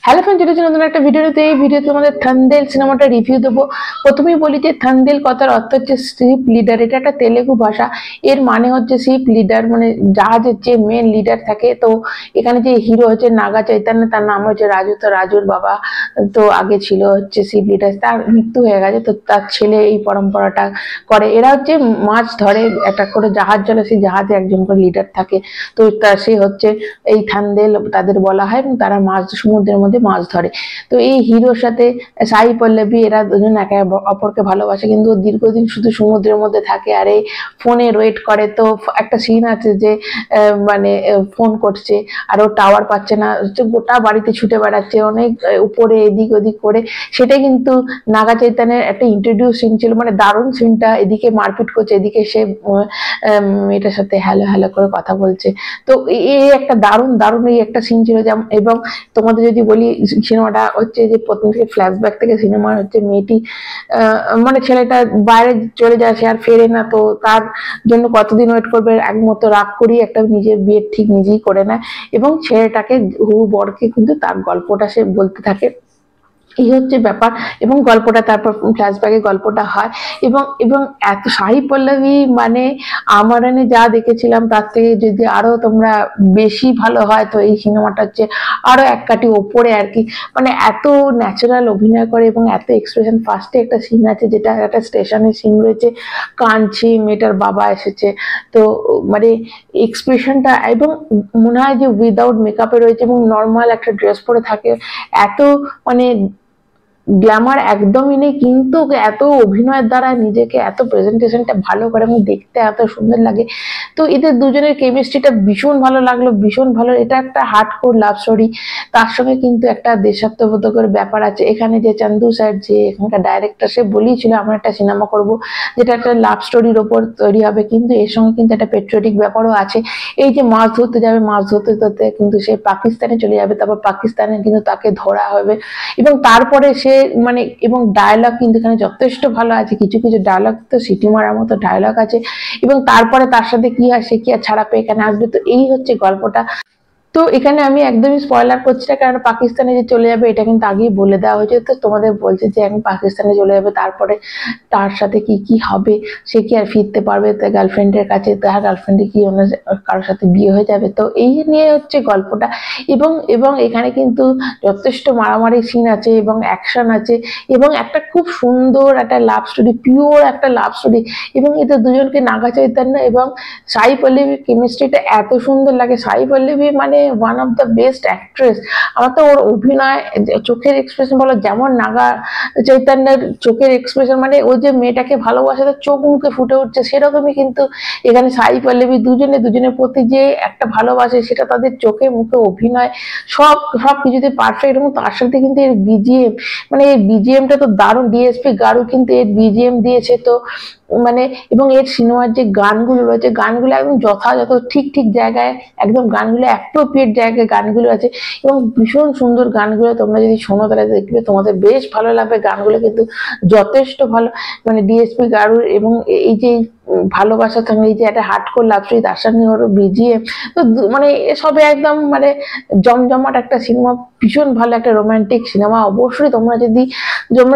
Hello friend, চলে নতুন একটা ভিডিওতে। এই ভিডিওতে তোমাদের থান্দেল সিনেমাটা রিভিউ দেবো। প্রথমেই বলি যে থান্দেল কথার অর্থ হচ্ছে শিপ লিডার। এটা একটা তেলেগু ভাষা। এর মানে হচ্ছে শিপ লিডার, মানে জাহাজের যে মেন লিডার থাকে। তো এখানে যে হিরো হচ্ছে নাগা চৈতন্য, তার নাম হচ্ছে রাজু। তো রাজুর বাবা তো আগে ছিল হচ্ছে শিপ লিডার, তার মৃত্যু হয়ে গেছে। তো তার ছেলে এই পরম্পরাটা করে। এরা হচ্ছে মাছ ধরে, একটা করে জাহাজ চলে, সেই জাহাজে একজন করে লিডার থাকে। তো সে হচ্ছে এই থান্দেল তাদের বলা হয়, এবং তারা মাছ সমুদ্রের মধ্যে মাছ ধরে। তো এই হিরোর সাথে সাই পল্লবী, এরা দুজন একে অপরকে ভালোবাসে, কিন্তু দীর্ঘদিন শুধু সমুদ্রের মধ্যে থাকে আর এই ফোনে ওয়েট করে। তো একটা সিন আছে যে মানে ফোন করছে আর ও টাওয়ার পাচ্ছে না, গোটা বাড়িতে ছুটে বেড়াচ্ছে অনেক উপরে এদিক ওদিক করে। সেটা কিন্তু নাগা চৈতন্যের একটা ইন্ট্রোডিউস সিন ছিল, মানে দারুণ সিনটা। এদিকে মারপিট করছে, এদিকে সে মেয়েটার সাথে হ্যালো হ্যালো করে কথা বলছে। তো এই একটা দারুণ দারুণ এই একটা সিন ছিল। এবং তোমাদের যদি বলি, সিনেমাটা হচ্ছে যে প্রথম থেকে ফ্ল্যাশব্যাক থেকে সিনেমা হচ্ছে মেয়েটি মানে ছেলেটা বাইরে চলে যায়, সে আর ফেরে না। তো তার জন্য কতদিন ওয়েট করবে, একমতো রাগ করি একটা নিজের বিয়ে ঠিক নিজেই করে নেয়, এবং ছেলেটাকে বরকে কিন্তু তার গল্পটা সে বলতে থাকে। এই হচ্ছে ব্যাপার। এবং গল্পটা তারপর ফ্ল্যাশব্যাকে গল্পটা হয়। এবং এবং এত সাই পল্লবী, মানে আমার যা দেখেছিলাম তার থেকে যদি আরো তোমরা বেশি ভালো হয়, তো এই সিনেমাটা হচ্ছে আরো এক কাঠি ওপরে আর কি। মানে এত ন্যাচারাল অভিনয় করে এবং এত এক্সপ্রেশন। ফার্স্টে একটা সিন আছে, যেটা একটা স্টেশনের সিন রয়েছে, কাঁদছে, মেয়েটার বাবা এসেছে। তো মানে এক্সপ্রেশনটা, এবং মনে হয় যে উইদাউট মেকআপে রয়েছে এবং নর্মাল একটা ড্রেস পরে থাকে। এত মানে গ্ল্যামার একদমই নেই, কিন্তু এত অভিনয়ের দ্বারা নিজেকে এত প্রেজেন্টেশনটা ভালো করে এবং দেখতে এত সুন্দর লাগে। তো এদের দুজনের কেমিস্ট্রিটা ভীষণ ভালো লাগলো, ভীষণ ভালো। এটা একটা হার্ডকোর লাভ স্টোরি, তার সঙ্গে কিন্তু একটা দেশাত্মবোধকের ব্যাপার আছে। এখানে যে চন্দু স্যার, যে এখানকার ডাইরেক্টর, সে বলেছিল আমরা একটা সিনেমা করব যেটা একটা লাভ স্টোরির ওপর তৈরি হবে, কিন্তু এর সঙ্গে কিন্তু একটা পেট্রিয়টিক ব্যাপারও আছে। এই যে মাছ ধরতে যাবে, মাছ ধরতে ধরতে কিন্তু সে পাকিস্তানে চলে যাবে, তারপর পাকিস্তানে কিন্তু তাকে ধরা হবে, এবং তারপরে সে মানে, এবং ডায়লগ কিন্তু এখানে যথেষ্ট ভালো আছে। কিছু কিছু ডায়লগ তো সিটি মারার মতো ডায়লগ আছে। এবং তারপরে তার সাথে কি হয়, সে কি আর ছাড়া পেয়ে এখানে আসবে। তো এই হচ্ছে গল্পটা। তো এখানে আমি একদমই স্পয়লার করছি না, কারণ পাকিস্তানে যে চলে যাবে এটা কিন্তু আগেই বলে দেওয়া হয়েছে। তো তোমাদের বলছে যে আমি পাকিস্তানে চলে যাবে, তারপরে তার সাথে কি কি হবে, সে কি আর ফিরতে পারবে তার গার্লফ্রেন্ডের কাছে, তার গার্লফ্রেন্ডে কি অন্য কারোর সাথে বিয়ে হয়ে যাবে। তো এই নিয়ে হচ্ছে গল্পটা। এবং এবং এখানে কিন্তু যথেষ্ট মারামারি সিন আছে এবং অ্যাকশন আছে, এবং একটা খুব সুন্দর একটা লাভ স্টোরি, পিওর একটা লাভ স্টোরি। এবং এদের দুজনকে নাগা চৈতন্য এবং সাই পল্লবীর কেমিস্ট্রিটা এত সুন্দর লাগে। সাই পল্লবী মানে one of the best actress. আমার তো ওর অভিনয়, চোখের এক্সপ্রেশন বলো, যেমন নাগা চৈতন্যের চোখের এক্সপ্রেশন, মানে ও যে মেয়েটাকে ভালোবাসে তার চোখ মুখে ফুটে উঠছে, সেরকমই কিন্তু এখানে সাই পল্লবী দুজনের প্রতি যে একটা ভালোবাসে, সেটা তাদের চোখে মুখে অভিনয় সব কিছুতে পারফেক্ট। এবং তার সাথে কিন্তু এর বিজিএম, মানে এর বিজিএমটা তো দারুণ। ডিএসপি গারু কিন্তু এর বিজিএম দিয়েছে। তো মানে, এবং এর সিনেমার যে গানগুলো রয়েছে, গানগুলো একদম যথাযথ ঠিক ঠিক জায়গায়, একদম গানগুলো অ্যাপ্রোপ্রিয়েট জায়গায় গানগুলো আছে, এবং ভীষণ সুন্দর গানগুলো। তোমরা যদি শোনো তাহলে দেখবে তোমাদের বেশ ভালো লাগবে। গানগুলো কিন্তু যথেষ্ট ভালো, মানে ডিএসপি গারুর, এবং এই যে ভালোবাসার সঙ্গে এই যে একটা হার্ডকোর লাভ স্টোরি, তার সঙ্গে ওর বিজিএম, তো মানে এসবে একদম মানে জমজমাট একটা সিনেমা, ভীষণ ভালো একটা রোমান্টিক সিনেমা। অবশ্যই তোমরা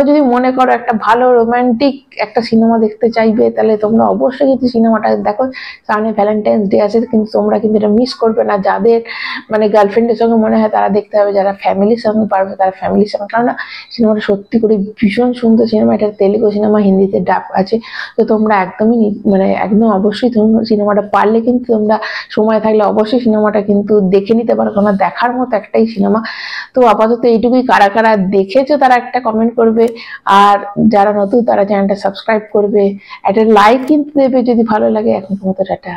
যদি মনে করো একটা ভালো রোমান্টিক একটা সিনেমা দেখতে চাইবে, তাহলে তোমরা অবশ্যই কিন্তু সিনেমাটা দেখো। সামনে ভ্যালেন্টাইন্স ডে আছে, কিন্তু তোমরা কিন্তু এটা মিস করবে না। যাদের মানে গার্লফ্রেন্ডের সঙ্গে মনে হয় তারা দেখতে হবে, যারা ফ্যামিলির সঙ্গে পারবে তারা ফ্যামিলির সঙ্গে, কারণ সিনেমাটা সত্যি করে ভীষণ সুন্দর সিনেমা। এটা তেলেগু সিনেমা, হিন্দিতে ডাব আছে। তো তোমরা একদমই মানে একদম অবশ্যই তোমরা সিনেমাটা পারলে কিন্তু তোমরা সময় থাকলে অবশ্যই সিনেমাটা কিন্তু দেখে নিতে পারো, কারণ দেখার মতো একটাই সিনেমা। তো আপাতত এইটুকুই। কারা কারা দেখেছো তারা একটা কমেন্ট করবে, আর যারা নতুন তারা চ্যানেলটা সাবস্ক্রাইব করবে, একটা লাইক কিন্তু দেবে যদি ভালো লাগে। এখন মতো টাটা।